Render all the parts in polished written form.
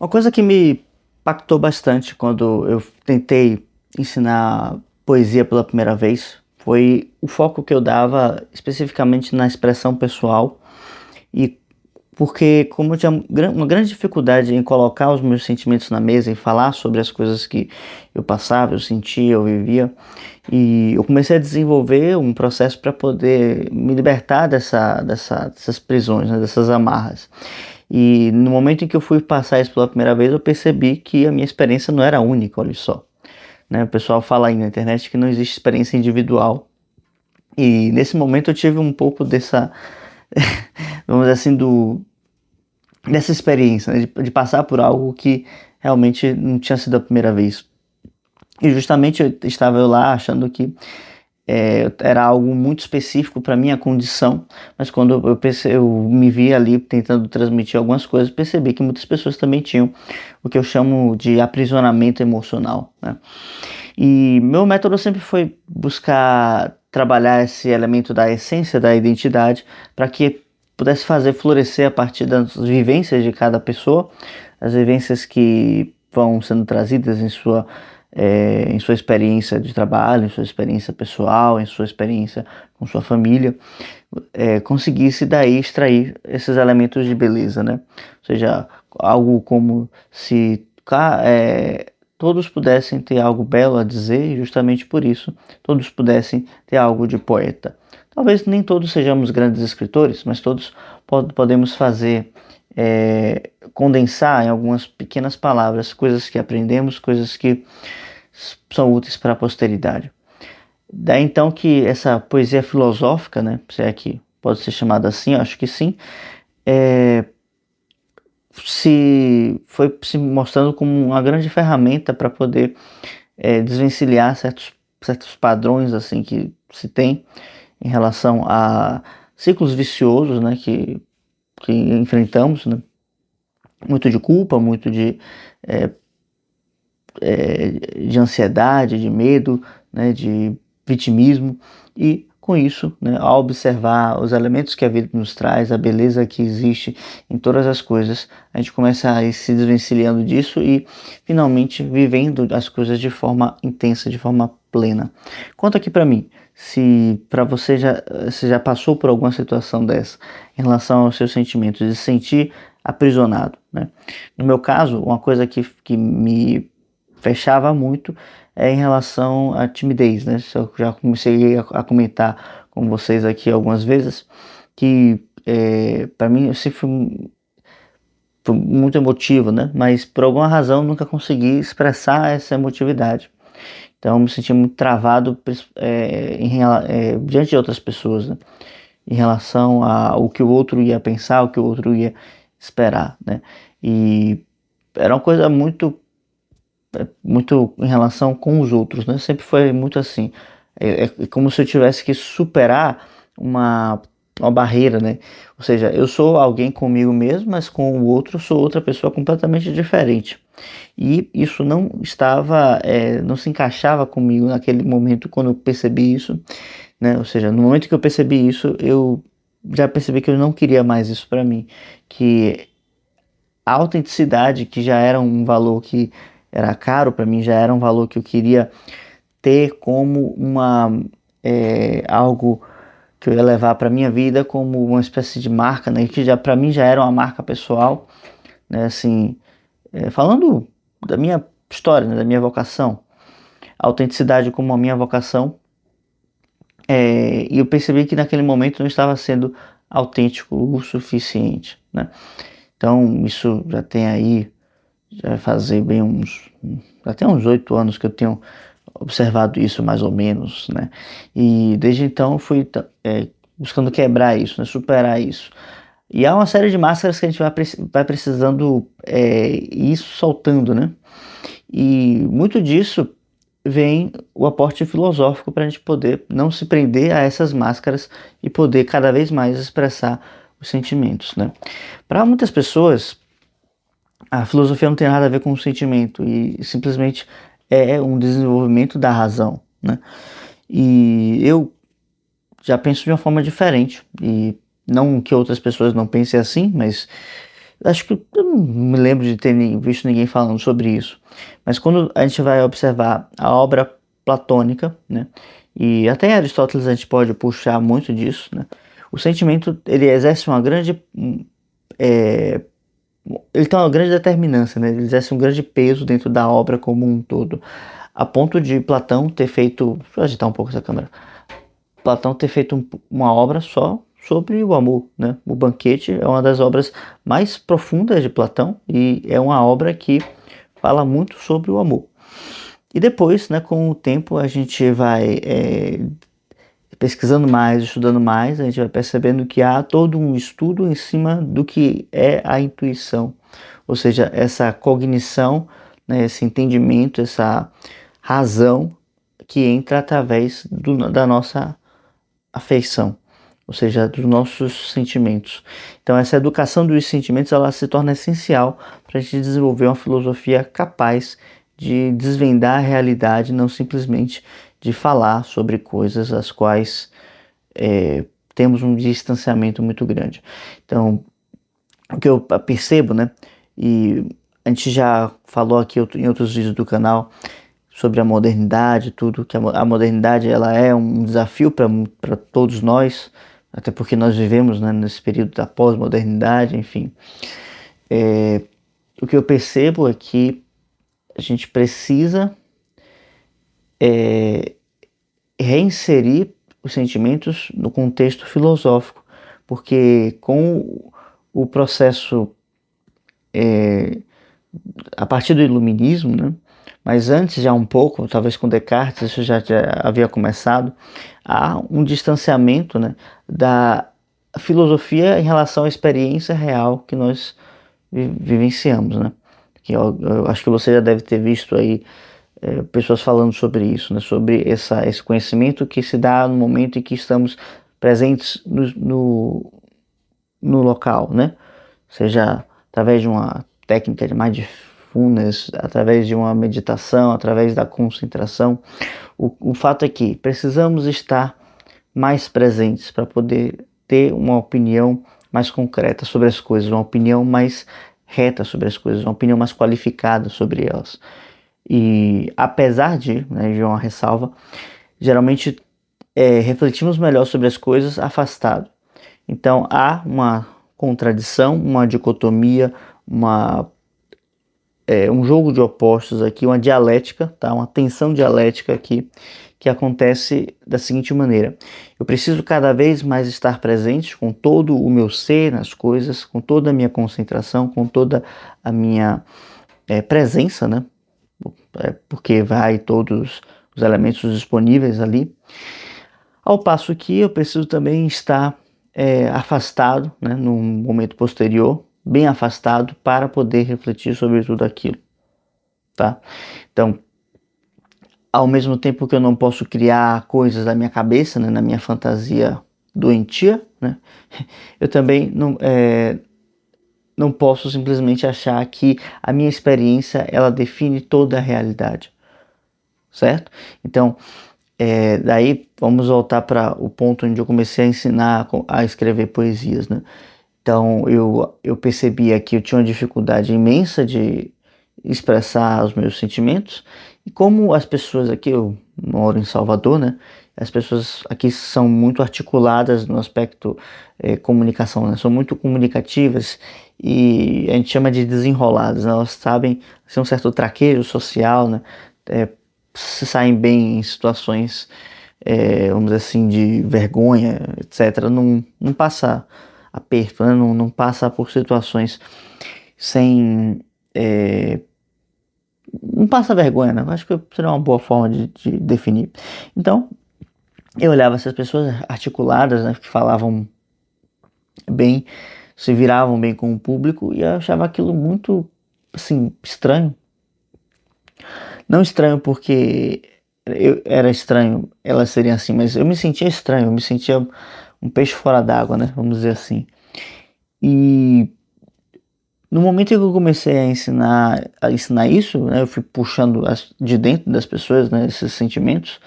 Uma coisa que me impactou bastante quando eu tentei ensinar poesia pela primeira vez foi o foco que eu dava especificamente na expressão pessoal e porque como eu tinha uma grande dificuldade em colocar os meus sentimentos na mesa e falar sobre as coisas que eu passava, eu sentia, eu vivia, e eu comecei a desenvolver um processo para poder me libertar dessas prisões, né, dessas amarras. E no momento em que eu fui passar isso pela primeira vez, eu percebi que a minha experiência não era única, olha só. Né? O pessoal fala aí na internet que não existe experiência individual. E nesse momento eu tive um pouco dessa, vamos dizer assim, dessa experiência, né? De passar por algo que realmente não tinha sido a primeira vez. E justamente estava eu lá achando que era algo muito específico para minha condição, mas quando eu me vi ali tentando transmitir algumas coisas, percebi que muitas pessoas também tinham o que eu chamo de aprisionamento emocional, né? E meu método sempre foi buscar trabalhar esse elemento da essência da identidade para que pudesse fazer florescer a partir das vivências de cada pessoa, as vivências que vão sendo trazidas em sua experiência de trabalho, em sua experiência pessoal, em sua experiência com sua família, conseguisse daí extrair esses elementos de beleza, né? Ou seja, algo como se todos pudessem ter algo belo a dizer, e justamente por isso todos pudessem ter algo de poeta. Talvez nem todos sejamos grandes escritores, mas todos podemos fazer, condensar em algumas pequenas palavras coisas que aprendemos, coisas que são úteis para a posteridade. Daí então que essa poesia filosófica, né, se é que pode ser chamada assim, eu acho que sim, é, se foi se mostrando como uma grande ferramenta para poder desvencilhar certos padrões assim que se tem em relação a ciclos viciosos, né, que enfrentamos, né, muito de culpa, muito é, de ansiedade, de medo, né, de vitimismo, e com isso, né, ao observar os elementos que a vida nos traz, a beleza que existe em todas as coisas, a gente começa a ir se desvencilhando disso e finalmente vivendo as coisas de forma intensa, de forma plena. Conta aqui para mim, se para você já passou por alguma situação dessa em relação aos seus sentimentos, de se sentir aprisionado, né? No meu caso, uma coisa que me fechava muito em relação à timidez, né? Eu já comecei a comentar com vocês aqui algumas vezes que para mim eu sempre fui muito emotivo, né? Mas por alguma razão nunca consegui expressar essa emotividade. Então eu me sentia muito travado diante de outras pessoas, né? Em relação ao que o outro ia pensar, o que o outro ia esperar, né? E era uma coisa muito em relação com os outros, né? Sempre foi muito assim. É como se eu tivesse que superar uma, uma barreira, né? Ou seja, eu sou alguém comigo mesmo, mas com o outro eu sou outra pessoa completamente diferente. E isso não se encaixava comigo naquele momento quando eu percebi isso, né? Ou seja, no momento que eu percebi isso, eu já percebi que eu não queria mais isso para mim, que a autenticidade, que já era um valor que era caro para mim, já era um valor que eu queria ter como algo que eu ia levar para minha vida como uma espécie de marca, né, que já para mim já era uma marca pessoal, né, assim, falando da minha história, né, da minha vocação, a autenticidade como a minha vocação, e eu percebi que naquele momento não estava sendo autêntico o suficiente, né? Então isso já tem aí, já vai fazer bem já tem uns 8 anos que eu tenho observado isso mais ou menos, né? E desde então eu fui buscando quebrar isso, né? Superar isso. E há uma série de máscaras que a gente vai precisando ir soltando, né? E muito disso vem o aporte filosófico para a gente poder não se prender a essas máscaras e poder cada vez mais expressar os sentimentos, né? Para muitas pessoas, a filosofia não tem nada a ver com o sentimento e simplesmente é um desenvolvimento da razão, né? E eu já penso de uma forma diferente e não que outras pessoas não pensem assim, mas Acho que eu não me lembro de ter visto ninguém falando sobre isso. Mas quando a gente vai observar a obra platônica, né? E até em Aristóteles a gente pode puxar muito disso, né? O sentimento, ele exerce uma grande é, ele tem uma grande determinância, né? Ele exerce um grande peso dentro da obra como um todo, a ponto de Platão ter feito, deixa eu agitar um pouco essa câmera, Platão ter feito uma obra só sobre o amor, né? O Banquete é uma das obras mais profundas de Platão e é uma obra que fala muito sobre o amor. E depois, né, com o tempo, a gente vai pesquisando mais, estudando mais, a gente vai percebendo que há todo um estudo em cima do que é a intuição, ou seja, essa cognição, né, esse entendimento, essa razão que entra através da nossa afeição, ou seja, dos nossos sentimentos. Então, essa educação dos sentimentos ela se torna essencial para a gente desenvolver uma filosofia capaz de desvendar a realidade, não simplesmente de falar sobre coisas as quais temos um distanciamento muito grande. Então, o que eu percebo, né, e a gente já falou aqui em outros vídeos do canal sobre a modernidade, tudo que a modernidade ela é um desafio para todos nós, até porque nós vivemos, né, nesse período da pós-modernidade, enfim. O que eu percebo é que a gente precisa reinserir os sentimentos no contexto filosófico, porque com o processo a partir do iluminismo, né? Mas antes já um pouco, talvez com Descartes, isso já havia começado, há um distanciamento, né, da filosofia em relação à experiência real que nós vivenciamos, né? Que eu acho que você já deve ter visto aí pessoas falando sobre isso, né? Sobre esse conhecimento que se dá no momento em que estamos presentes no local, né? Seja através de uma técnica de mindfulness, através de uma meditação, através da concentração. O fato é que precisamos estar mais presentes para poder ter uma opinião mais concreta sobre as coisas, uma opinião mais reta sobre as coisas, uma opinião mais qualificada sobre elas. E apesar de, né, de uma ressalva, geralmente refletimos melhor sobre as coisas afastado. Então há uma contradição, uma dicotomia, um jogo de opostos aqui, uma dialética, tá? Uma tensão dialética aqui que acontece da seguinte maneira: eu preciso cada vez mais estar presente com todo o meu ser nas coisas, com toda a minha concentração, com toda a minha presença, né? Porque vai todos os elementos disponíveis ali. Ao passo que eu preciso também estar afastado, né, num momento posterior, bem afastado, para poder refletir sobre tudo aquilo, tá? Então, ao mesmo tempo que eu não posso criar coisas da minha cabeça, né, na minha fantasia doentia, né, eu também não posso simplesmente achar que a minha experiência ela define toda a realidade, certo? Então, daí vamos voltar para o ponto onde eu comecei a ensinar a escrever poesias, né? Então eu percebia que eu tinha uma dificuldade imensa de expressar os meus sentimentos e como as pessoas aqui, eu moro em Salvador, né? As pessoas aqui são muito articuladas no aspecto comunicação, né? São muito comunicativas e a gente chama de desenroladas, né? Elas sabem ser um certo traquejo social, né? Se saem bem em situações, vamos dizer assim, de vergonha, etc. Não passa aperto, né? Não passa por situações sem. Não passa vergonha, né? Acho que seria uma boa forma de definir. Então, eu olhava essas pessoas articuladas, né, que falavam bem, se viravam bem com o público e eu achava aquilo muito, assim, estranho. Não estranho porque era estranho elas serem assim, mas eu me sentia estranho, eu me sentia um peixe fora d'água, né? Vamos dizer assim. E no momento em que eu comecei a ensinar isso, né, eu fui puxando de dentro das pessoas, né, esses sentimentos,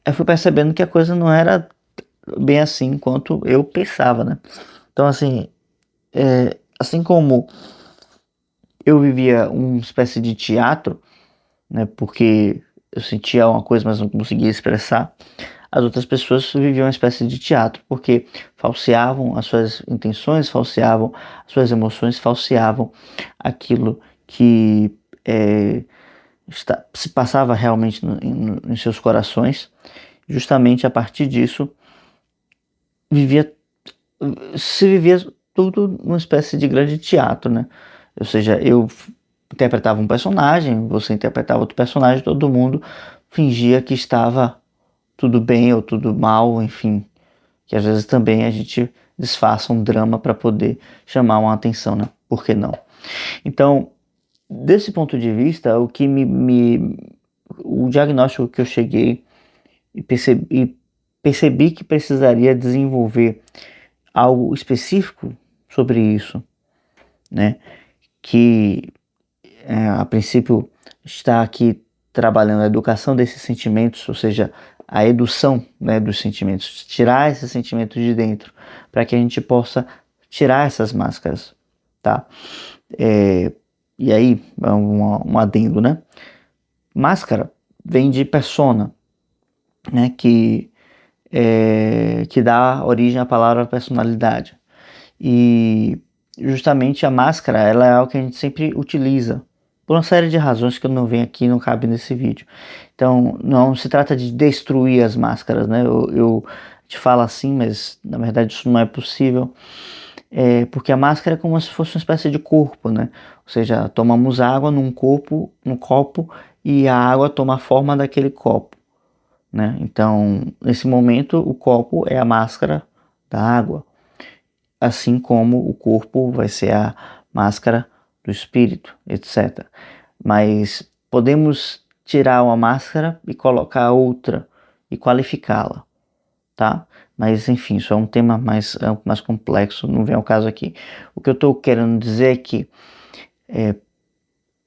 eu fui percebendo que a coisa não era bem assim quanto eu pensava, né? Então, assim, Assim como eu vivia uma espécie de teatro, né, porque eu sentia uma coisa, mas não conseguia expressar, as outras pessoas viviam uma espécie de teatro, porque falseavam as suas intenções, falseavam as suas emoções, falseavam aquilo que se passava realmente em seus corações. Justamente a partir disso, vivia, se vivia tudo numa espécie de grande teatro, né? Ou seja, eu interpretava um personagem, você interpretava outro personagem, todo mundo fingia que estava tudo bem ou tudo mal, enfim. Que às vezes também a gente disfarça um drama para poder chamar uma atenção, né? Por que não? Então, desse ponto de vista, o diagnóstico que eu cheguei e percebi que precisaria desenvolver algo específico sobre isso, né? Que a princípio está aqui trabalhando a educação desses sentimentos, ou seja, a edução, né, dos sentimentos, tirar esses sentimentos de dentro, para que a gente possa tirar essas máscaras, tá? E aí, um adendo, né? Máscara vem de persona, né? Que dá origem à palavra personalidade. E justamente a máscara, ela é algo que a gente sempre utiliza, por uma série de razões que eu não venho aqui, não cabe nesse vídeo. Então, não se trata de destruir as máscaras, né? Eu te falo assim, mas na verdade isso não é possível. Porque a máscara é como se fosse uma espécie de corpo, né? Ou seja, tomamos água num copo, e a água toma a forma daquele copo, né? Então, nesse momento, o copo é a máscara da água, assim como o corpo vai ser a máscara do espírito, etc. Mas podemos tirar uma máscara e colocar outra e qualificá-la, tá? Mas enfim, isso é um tema mais amplo, mais complexo, não vem ao caso aqui. O que eu estou querendo dizer é que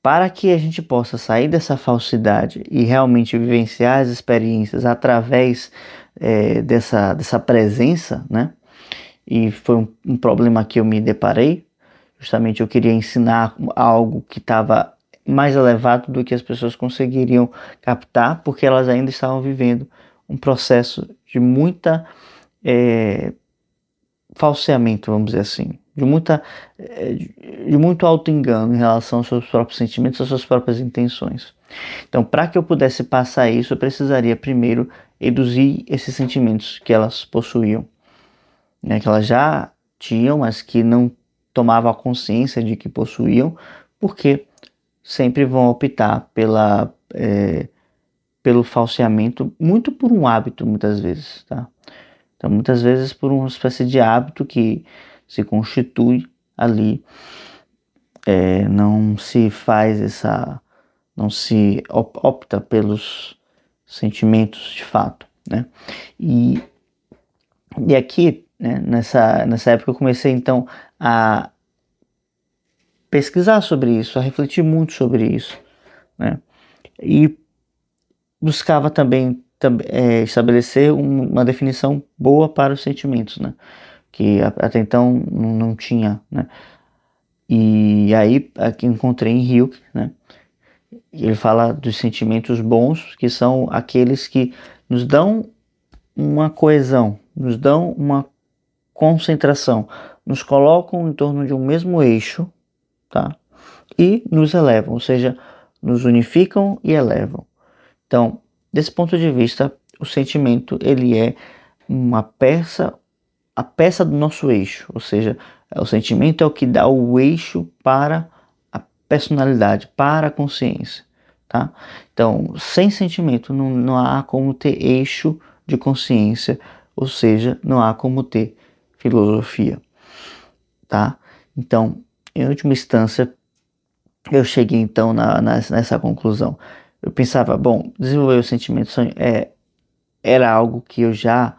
para que a gente possa sair dessa falsidade e realmente vivenciar as experiências através dessa presença, né? E foi um problema que eu me deparei. Justamente eu queria ensinar algo que estava mais elevado do que as pessoas conseguiriam captar, porque elas ainda estavam vivendo um processo de muita falseamento, vamos dizer assim, de muito auto-engano em relação aos seus próprios sentimentos, às suas próprias intenções. Então, para que eu pudesse passar isso, eu precisaria primeiro reduzir esses sentimentos que elas possuíam, né, que elas já tinham, mas que não tomavam a consciência de que possuíam, porque sempre vão optar pelo falseamento, muito por um hábito, muitas vezes, tá? Então, muitas vezes por uma espécie de hábito que se constitui ali, não se faz não se opta pelos sentimentos de fato, né? E, e aqui, né, nessa época eu comecei então a pesquisar sobre isso, a refletir muito sobre isso, né? E buscava também estabelecer uma definição boa para os sentimentos, né? Que até então não tinha, né? E aí aqui encontrei em Hilke, né? Ele fala dos sentimentos bons, que são aqueles que nos dão uma coesão, nos dão uma concentração, nos colocam em torno de um mesmo eixo, tá? E nos elevam, ou seja, nos unificam e elevam. Então, desse ponto de vista, o sentimento ele é a peça do nosso eixo, ou seja, o sentimento é o que dá o eixo para a personalidade, para a consciência, tá? Então, sem sentimento não há como ter eixo de consciência, ou seja, não há como ter filosofia, tá? Então, em última instância, eu cheguei então nessa conclusão. Eu pensava, bom, desenvolver o sentimento era algo que eu já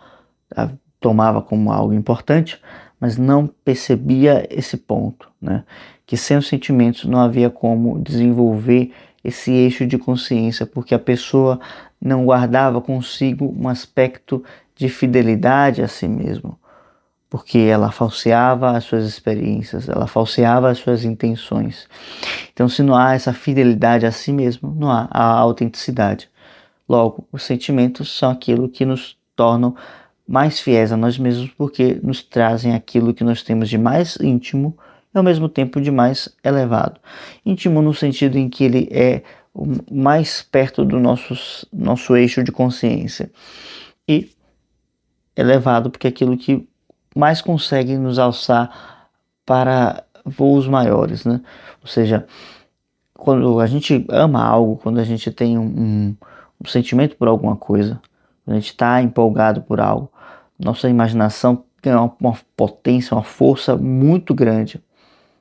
tomava como algo importante, mas não percebia esse ponto, né? Que sem os sentimentos não havia como desenvolver esse eixo de consciência, porque a pessoa não guardava consigo um aspecto de fidelidade a si mesmo, porque ela falseava as suas experiências, ela falseava as suas intenções. Então, se não há essa fidelidade a si mesmo, não há a autenticidade. Logo, os sentimentos são aquilo que nos tornam mais fiéis a nós mesmos, porque nos trazem aquilo que nós temos de mais íntimo e ao mesmo tempo de mais elevado. Íntimo no sentido em que ele é o mais perto do nosso eixo de consciência, e elevado porque é aquilo que mais consegue nos alçar para voos maiores, né? Ou seja, quando a gente ama algo, quando a gente tem um sentimento por alguma coisa, quando a gente está empolgado por algo, nossa imaginação tem uma potência, uma força muito grande,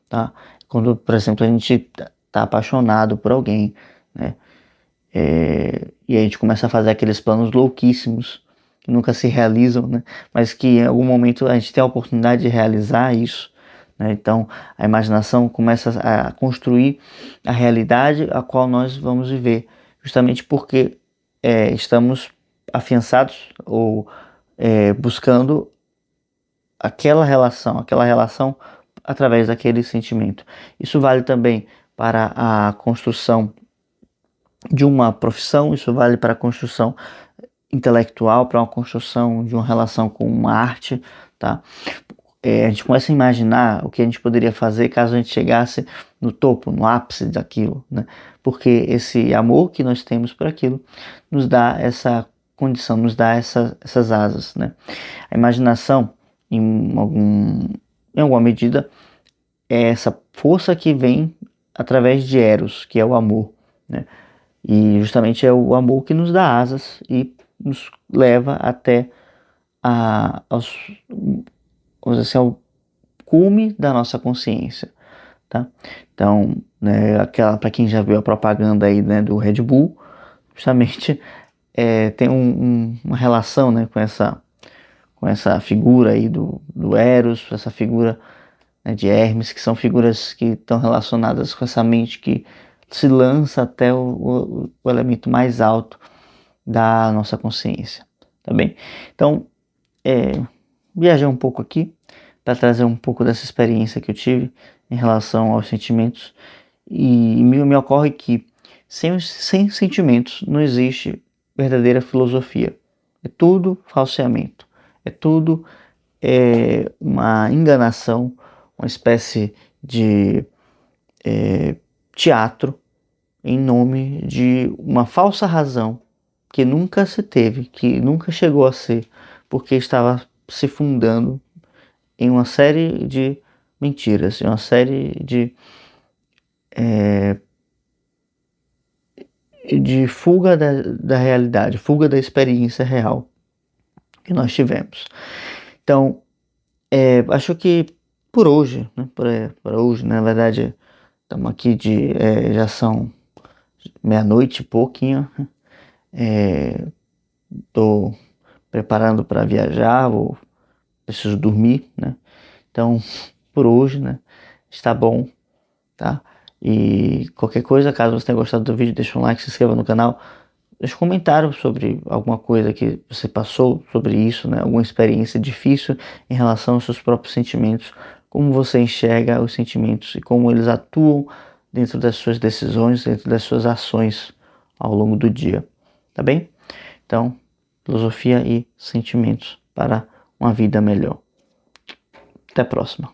tá? Quando, por exemplo, a gente está apaixonado por alguém, né? E a gente começa a fazer aqueles planos louquíssimos que nunca se realizam, né? Mas que em algum momento a gente tem a oportunidade de realizar isso, né? Então a imaginação começa a construir a realidade a qual nós vamos viver, justamente porque estamos afiançados ou buscando aquela relação através daquele sentimento. Isso vale também para a construção de uma profissão, isso vale para a construção intelectual, para uma construção de uma relação com uma arte, tá? A gente começa a imaginar o que a gente poderia fazer caso a gente chegasse no topo, no ápice daquilo, né? Porque esse amor que nós temos por aquilo nos dá essa condição, nos dá essas asas, né? A imaginação, em alguma medida, é essa força que vem através de Eros, que é o amor, né? E justamente é o amor que nos dá asas e nos leva até vamos dizer assim, ao cume da nossa consciência, tá? Então, né, para quem já viu a propaganda aí, né, do Red Bull, justamente tem uma relação, né, com essa figura aí do Eros, essa figura, né, de Hermes, que são figuras que estão relacionadas com essa mente que se lança até o elemento mais alto da nossa consciência, tá bem? Então, viajei um pouco aqui para trazer um pouco dessa experiência que eu tive em relação aos sentimentos, e me ocorre que sem sentimentos não existe verdadeira filosofia. É tudo falseamento, é tudo uma enganação, uma espécie de teatro em nome de uma falsa razão que nunca se teve, que nunca chegou a ser, porque estava se fundando em uma série de mentiras, em uma série de fuga da realidade, fuga da experiência real que nós tivemos. Então, acho que por hoje, né, por hoje, na verdade, estamos aqui já são meia-noite e pouquinho, estou preparando para viajar, preciso dormir, né? Então, por hoje, né, está bom, tá? E qualquer coisa, caso você tenha gostado do vídeo, deixa um like, se inscreva no canal, deixa um comentário sobre alguma coisa que você passou sobre isso, né? Alguma experiência difícil em relação aos seus próprios sentimentos, como você enxerga os sentimentos e como eles atuam dentro das suas decisões, dentro das suas ações ao longo do dia, tá bem? Então, filosofia e sentimentos para uma vida melhor. Até a próxima.